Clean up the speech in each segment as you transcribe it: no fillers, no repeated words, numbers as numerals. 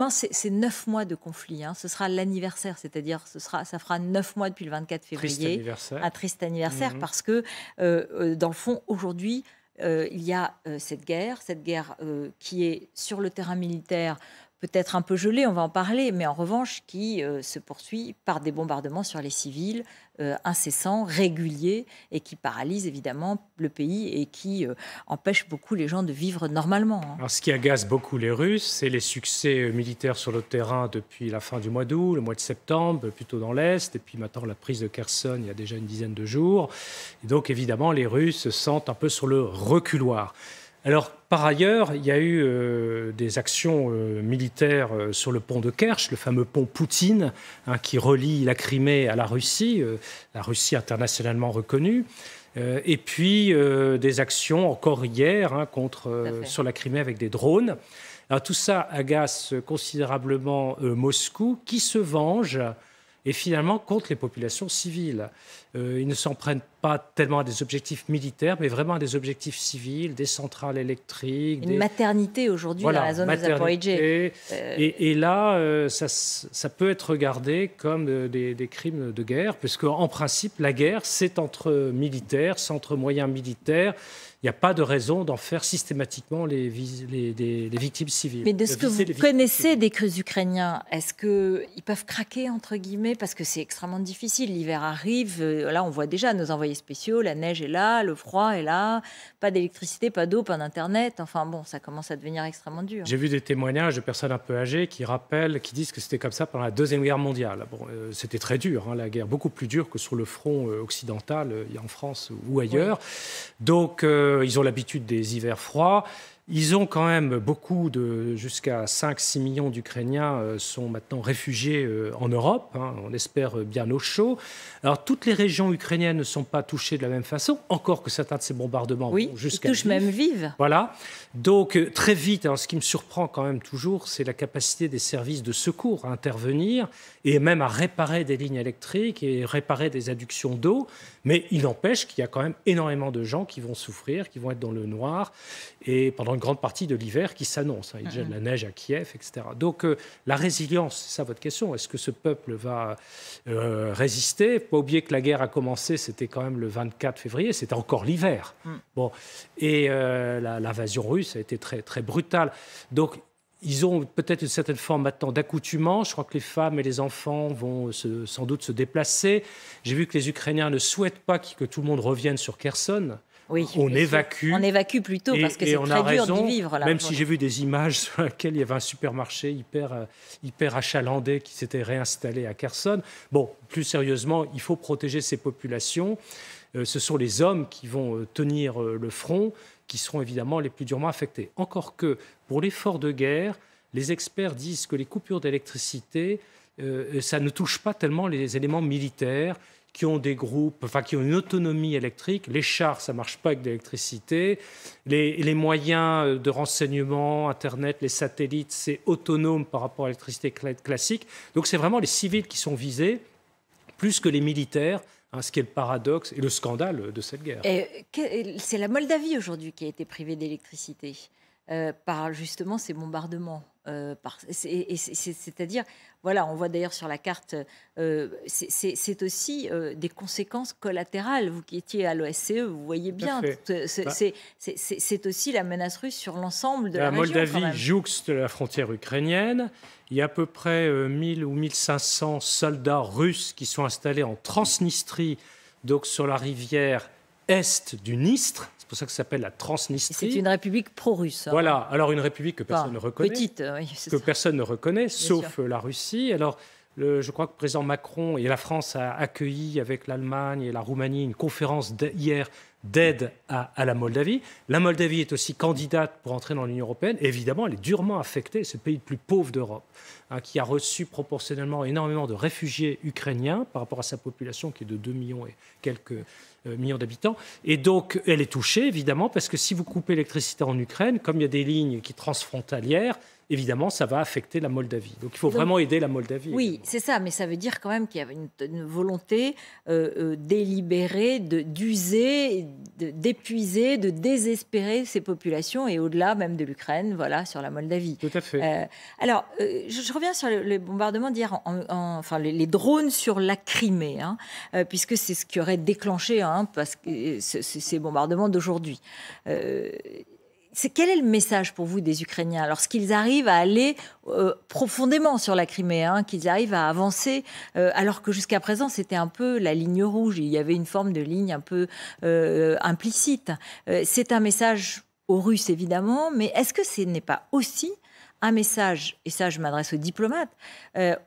Non, c'est 9 mois de conflit, hein. Ce sera l'anniversaire, c'est-à-dire ça fera 9 mois depuis le 24 Triste février. Un anniversaire. triste anniversaire Mmh. parce que, dans le fond, aujourd'hui, il y a, cette guerre, qui est sur le terrain militaire, peut-être un peu gelée, on va en parler, mais en revanche qui, se poursuit par des bombardements sur les civils, incessants, réguliers et qui paralysent évidemment le pays et qui, empêchent beaucoup les gens de vivre normalement, hein. Alors, ce qui agace beaucoup les Russes, c'est les succès militaires sur le terrain depuis la fin du mois d'août, le mois de septembre, plutôt dans l'Est, et puis maintenant la prise de Kherson il y a déjà une dizaine de jours. Et donc, évidemment, les Russes se sentent un peu sur le reculoir. Alors, par ailleurs, il y a eu des actions militaires sur le pont de Kerch, le fameux pont Poutine, hein, qui relie la Crimée à la Russie internationalement reconnue. Et puis des actions encore hier, hein, Tout à fait. sur la Crimée avec des drones. Alors, tout ça agace considérablement Moscou, qui se venge et finalement contre les populations civiles. Ils ne s'en prennent pas tellement à des objectifs militaires, mais vraiment à des objectifs civils, des centrales électriques, Une maternité aujourd'hui dans voilà, la zone de Zaporijé. maternité. Heu, Et là, ça peut être regardé comme des crimes de guerre, puisque en principe, la guerre, c'est entre militaires, c'est entre moyens militaires. Il n'y a pas de raison d'en faire systématiquement les victimes civiles. mais de De ce que viser vous les victimes connaissez civiles. des Ukrainiens, est-ce qu'ils peuvent «craquer» entre guillemets? Parce que c'est extrêmement difficile. L'hiver arrive, là on voit déjà nos envoyés spéciaux, la neige est là, le froid est là, pas d'électricité, pas d'eau, pas d'internet. Enfin bon, ça commence à devenir extrêmement dur. J'ai vu des témoignages de personnes un peu âgées qui disent que c'était comme ça pendant la Deuxième Guerre mondiale. Bon, c'était très dur, hein, la guerre, beaucoup plus dure que sur le front occidental, en France ou Oui. ailleurs. Donc, ils ont l'habitude des hivers froids. Ils ont quand même jusqu'à 5-6 millions d'Ukrainiens sont maintenant réfugiés en Europe, hein, on espère bien au chaud. Alors, toutes les régions ukrainiennes ne sont pas touchées de la même façon, encore que certains de ces bombardements Oui, vont ils jusqu'à touchent Lviv. même Lviv. Voilà. Donc, très vite, alors ce qui me surprend quand même toujours, c'est la capacité des services de secours à intervenir et même à réparer des lignes électriques et réparer des adductions d'eau. Mais il n'empêche qu'il y a quand même énormément de gens qui vont souffrir, qui vont être dans le noir, et pendant une grande partie de l'hiver qui s'annonce, hein. Il y a déjà de la neige à Kiev, etc. Donc, la résilience, c'est ça votre question. Est-ce que ce peuple va résister? Il ne faut pas oublier que la guerre a commencé, c'était quand même le 24 février, c'était encore l'hiver. Mmh. Bon, et l'invasion russe a été très, très brutale. Donc, ils ont peut-être une certaine forme maintenant d'accoutumance. Je crois que les femmes et les enfants vont sans doute se déplacer. J'ai vu que les Ukrainiens ne souhaitent pas que tout le monde revienne sur Kherson. Oui, On bien sûr. évacue. On évacue plutôt parce que Et c'est on a très dur d'y raison, vivre là même si aujourd'hui. j'ai vu des images sur lesquelles il y avait un supermarché hyper achalandé qui s'était réinstallé à Kherson. Bon, plus sérieusement, il faut protéger ces populations. Ce sont les hommes qui vont tenir le front, qui seront évidemment les plus durement affectés. Encore que, pour l'effort de guerre, les experts disent que les coupures d'électricité, ça ne touche pas tellement les éléments militaires qui ont des groupes, enfin qui ont une autonomie électrique. Les chars, ça ne marche pas avec de l'électricité. Les moyens de renseignement, Internet, les satellites, c'est autonome par rapport à l'électricité classique. Donc c'est vraiment les civils qui sont visés, plus que les militaires, hein, ce qui est le paradoxe et le scandale de cette guerre. C'est la Moldavie aujourd'hui qui a été privée d'électricité par justement ces bombardements. C'est-à-dire, voilà, on voit d'ailleurs sur la carte, c'est aussi des conséquences collatérales. Vous qui étiez à l'OSCE, vous voyez Tout à bien, fait. Bah, c'est aussi la menace russe sur l'ensemble de la la région quand Moldavie même. jouxte la frontière ukrainienne. Il y a à peu près 1000 ou 1500 soldats russes qui sont installés en Transnistrie, donc sur la rivière est du Dniestr. C'est pour ça que ça s'appelle la Et c'est Transnistrie. une république pro-russe, hein. Voilà, alors une république que personne Enfin, ne reconnaît, petite, oui, c'est que ça. personne ne reconnaît, Bien sauf la Russie. Alors, je crois que le président Macron et la France a accueilli avec l'Allemagne et la Roumanie une conférence hier d'aide à la Moldavie. La Moldavie est aussi candidate pour entrer dans l'Union européenne. Et évidemment, elle est durement affectée. C'est le pays le plus pauvre d'Europe, hein, qui a reçu proportionnellement énormément de réfugiés ukrainiens par rapport à sa population qui est de 2 millions et quelques millions d'habitants. Et donc, elle est touchée, évidemment, parce que si vous coupez l'électricité en Ukraine, comme il y a des lignes qui transfrontalières, évidemment, ça va affecter la Moldavie. Donc il faut vraiment aider la Moldavie. Oui, également. c'est ça, mais ça veut dire quand même qu'il y avait une volonté délibérée d'user, d'épuiser, de désespérer ces populations et au-delà même de l'Ukraine, voilà, sur la Moldavie. Tout à fait. Alors, je reviens sur les bombardements d'hier, enfin les drones sur la Crimée, hein, puisque c'est ce qui aurait déclenché parce que ces bombardements d'aujourd'hui. Quel est le message pour vous des Ukrainiens lorsqu'ils arrivent à aller profondément sur la Crimée, qu'ils arrivent à avancer, alors que jusqu'à présent c'était un peu la ligne rouge, il y avait une forme de ligne un peu implicite. C'est un message aux Russes évidemment, mais est-ce que ce n'est pas aussi un message, et ça je m'adresse aux diplomates,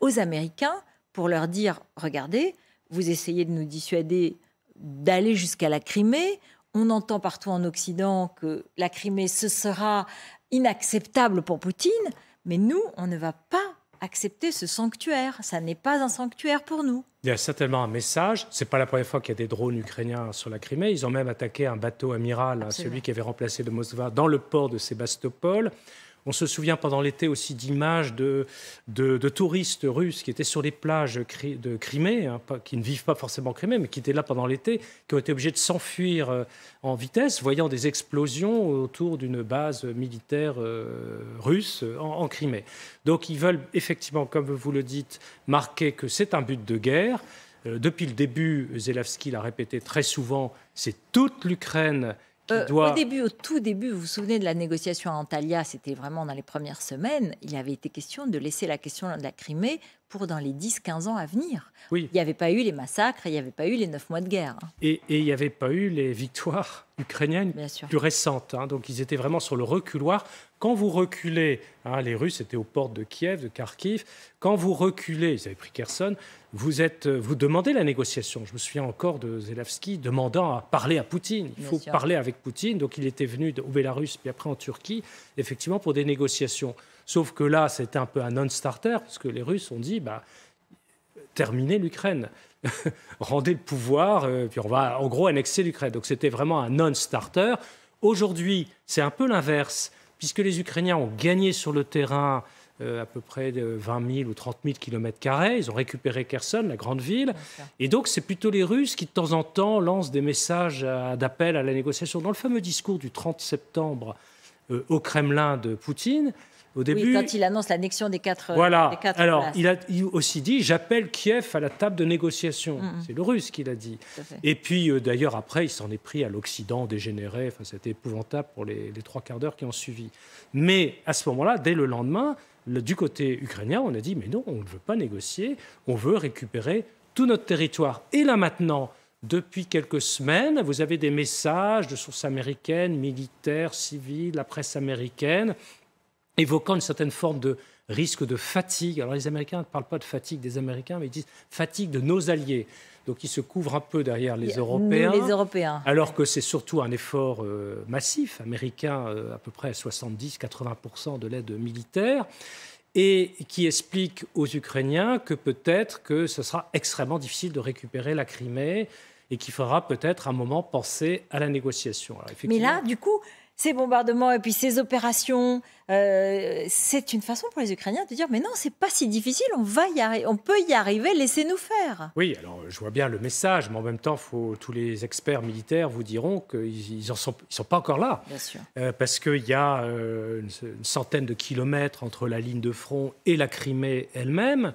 aux Américains pour leur dire, regardez, vous essayez de nous dissuader d'aller jusqu'à la Crimée. On entend partout en Occident que la Crimée, ce sera inacceptable pour Poutine, mais nous, on ne va pas accepter ce sanctuaire. Ça n'est pas un sanctuaire pour nous. Il y a certainement un message. Ce n'est pas la première fois qu'il y a des drones ukrainiens sur la Crimée. Ils ont même attaqué un bateau amiral, celui qui avait remplacé le Moskva, dans le port de Sébastopol. On se souvient pendant l'été aussi d'images de touristes russes qui étaient sur les plages de Crimée, qui ne vivent pas forcément en Crimée, mais qui étaient là pendant l'été, qui ont été obligés de s'enfuir en vitesse, voyant des explosions autour d'une base militaire russe en Crimée. Donc ils veulent effectivement, comme vous le dites, marquer que c'est un but de guerre. Depuis le début, Zelensky l'a répété très souvent, c'est toute l'Ukraine Au tout début, vous vous souvenez de la négociation à Antalya, c'était vraiment dans les premières semaines, il avait été question de laisser la question de la Crimée pour dans les 10-15 ans à venir. Oui. Il n'y avait pas eu les massacres, il n'y avait pas eu les 9 mois de guerre. Et il n'y avait pas eu les victoires ukrainiennes plus récentes. Donc ils étaient vraiment sur le reculoir. Quand vous reculez, les Russes étaient aux portes de Kiev, de Kharkiv, quand vous reculez, ils avaient pris Kherson, vous demandez la négociation. Je me souviens encore de Zelensky demandant à parler à Poutine. Il faut parler avec Poutine. Donc il était venu au Bélarus, puis après en Turquie, effectivement pour des négociations. Sauf que là, c'était un peu un non-starter, parce que les Russes ont dit, terminez l'Ukraine. Rendez le pouvoir, puis on va en gros annexer l'Ukraine. Donc c'était vraiment un non-starter. Aujourd'hui, c'est un peu l'inverse, puisque les Ukrainiens ont gagné sur le terrain à peu près de 20 000 ou 30 000 km². Ils ont récupéré Kherson, la grande ville. Et donc, c'est plutôt les Russes qui, de temps en temps, lancent des messages d'appel à la négociation. Dans le fameux discours du 30 septembre au Kremlin de Poutine, au début, quand il annonce l'annexion des quatre Alors, places. il a aussi dit « J'appelle Kiev à la table de négociation ». C'est le Russe qui l'a dit. Et puis, d'ailleurs, après, il s'en est pris à l'Occident dégénéré. Enfin, c'était épouvantable pour les 3 quarts d'heure qui ont suivi. Mais à ce moment-là, dès le lendemain, du côté ukrainien, on a dit « Mais non, on ne veut pas négocier. On veut récupérer tout notre territoire ». Et là, maintenant, depuis quelques semaines, vous avez des messages de sources américaines, militaires, civiles, la presse américaine, évoquant une certaine forme de risque de fatigue. Alors les Américains ne parlent pas de fatigue des Américains, mais ils disent fatigue de nos alliés. Donc ils se couvrent un peu derrière les Européens. Nous, les Européens. Alors que c'est surtout un effort massif, américain, à peu près à 70-80% de l'aide militaire, et qui explique aux Ukrainiens que peut-être que ce sera extrêmement difficile de récupérer la Crimée et qu'il faudra peut-être un moment penser à la négociation. Alors, mais là, du coup, ces bombardements et puis ces opérations, c'est une façon pour les Ukrainiens de dire mais non, c'est pas si difficile, on peut y arriver, laissez-nous faire. Oui, alors je vois bien le message, mais en même temps, tous les experts militaires vous diront qu'ils ne sont pas encore là. Bien sûr. Parce qu'il y a une centaine de kilomètres entre la ligne de front et la Crimée elle-même.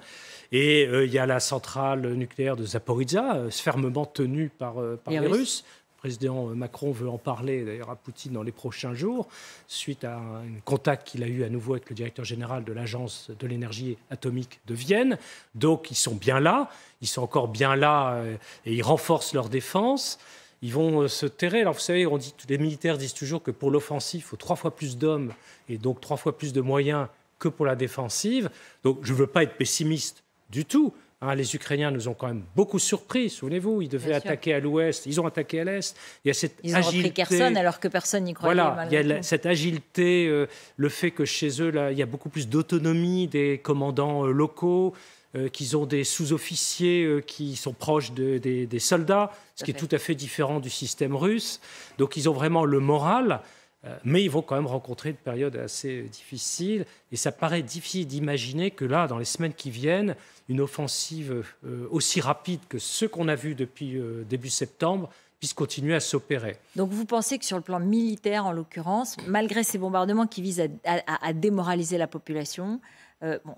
Et il y a la centrale nucléaire de Zaporizhzhia, fermement tenue par les Russes. Le président Macron veut en parler d'ailleurs à Poutine dans les prochains jours, suite à un contact qu'il a eu à nouveau avec le directeur général de l'Agence de l'énergie atomique de Vienne. Donc ils sont bien là, ils sont encore bien là et ils renforcent leur défense. Ils vont se terrer. Alors vous savez, les militaires disent toujours que pour l'offensive, il faut 3 fois plus d'hommes et donc 3 fois plus de moyens que pour la défensive. Donc je ne veux pas être pessimiste du tout. Les Ukrainiens nous ont quand même beaucoup surpris. Souvenez-vous, ils devaient attaquer à l'ouest, ils ont attaqué à l'est. Il y a cette agilité. Ils ont repris Kherson alors que personne n'y croyait. Voilà, il y a cette agilité, le fait que chez eux, là, il y a beaucoup plus d'autonomie des commandants locaux, qu'ils ont des sous-officiers qui sont proches des soldats, ce qui est tout à fait différent du système russe. Donc ils ont vraiment le moral. Mais ils vont quand même rencontrer une période assez difficile. Et ça paraît difficile d'imaginer que là, dans les semaines qui viennent, une offensive aussi rapide que ce qu'on a vu depuis début septembre puisse continuer à s'opérer. Donc vous pensez que sur le plan militaire, en l'occurrence, malgré ces bombardements qui visent à démoraliser la population,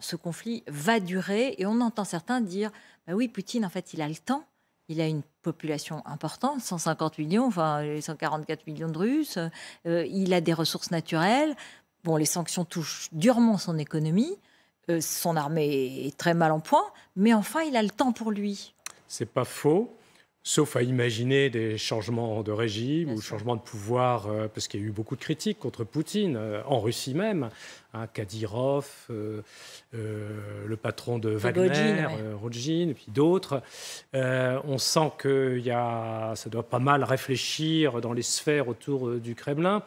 ce conflit va durer. Et on entend certains dire, bah oui, Poutine, en fait, il a le temps. Il a une population importante, 150 millions, enfin les 144 millions de Russes. Il a des ressources naturelles. Bon, les sanctions touchent durement son économie. Son armée est très mal en point. Mais enfin, il a le temps pour lui. C'est pas faux. Sauf à imaginer des changements de régime Bien ou sûr. changements de pouvoir, parce qu'il y a eu beaucoup de critiques contre Poutine, en Russie même. Hein, Kadyrov, le patron de Wagner, Rogin, et puis d'autres. On sent que ça doit pas mal réfléchir dans les sphères autour du Kremlin.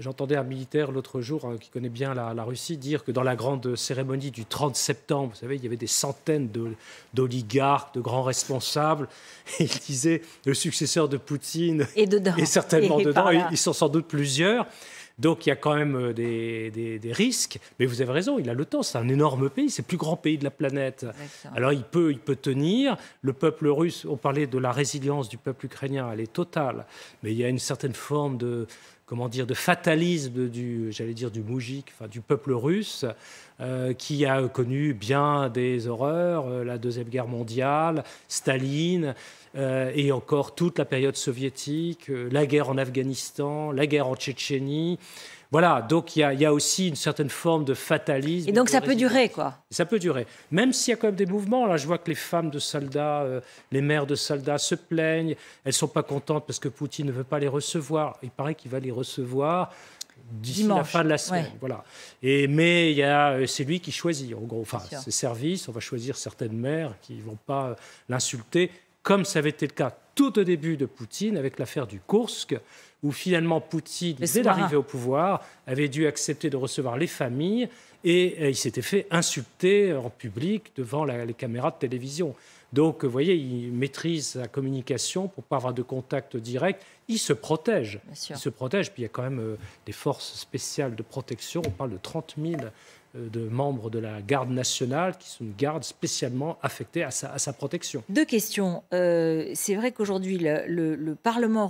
J'entendais un militaire l'autre jour qui connaît bien la Russie dire que dans la grande cérémonie du 30 septembre, vous savez, il y avait des centaines d'oligarques, de grands responsables. Et il disait le successeur de Poutine est certainement dedans. Ils sont sans doute plusieurs. Donc il y a quand même des risques. Mais vous avez raison, il a le temps. C'est un énorme pays, c'est le plus grand pays de la planète. Exactement. Alors il peut tenir. Le peuple russe, on parlait de la résilience du peuple ukrainien, elle est totale. Mais il y a une certaine forme de fatalisme du moujik, enfin, du peuple russe, qui a connu bien des horreurs, la Deuxième Guerre mondiale, Staline, et encore toute la période soviétique, la guerre en Afghanistan, la guerre en Tchétchénie. Voilà, donc il y a aussi une certaine forme de fatalisme. Et donc ça peut durer, quoi. Ça peut durer. Même s'il y a quand même des mouvements. Là, je vois que les femmes de soldats, les mères de soldats se plaignent. Elles ne sont pas contentes parce que Poutine ne veut pas les recevoir. Il paraît qu'il va les recevoir d'ici la fin de la semaine. Ouais. Voilà. Mais c'est lui qui choisit, en gros. Enfin, ses services, on va choisir certaines mères qui ne vont pas l'insulter, comme ça avait été le cas tout au début de Poutine avec l'affaire du Koursk, où finalement Poutine, dès l'arrivée au pouvoir, avait dû accepter de recevoir les familles et il s'était fait insulter en public devant les caméras de télévision. Donc, vous voyez, il maîtrise sa communication pour ne pas avoir de contact direct. Il se protège. Il se protège. Puis il y a quand même des forces spéciales de protection. On parle de 30 000 de membres de la garde nationale qui sont une garde spécialement affectée à sa protection. Deux questions. C'est vrai qu'aujourd'hui, le Parlement européen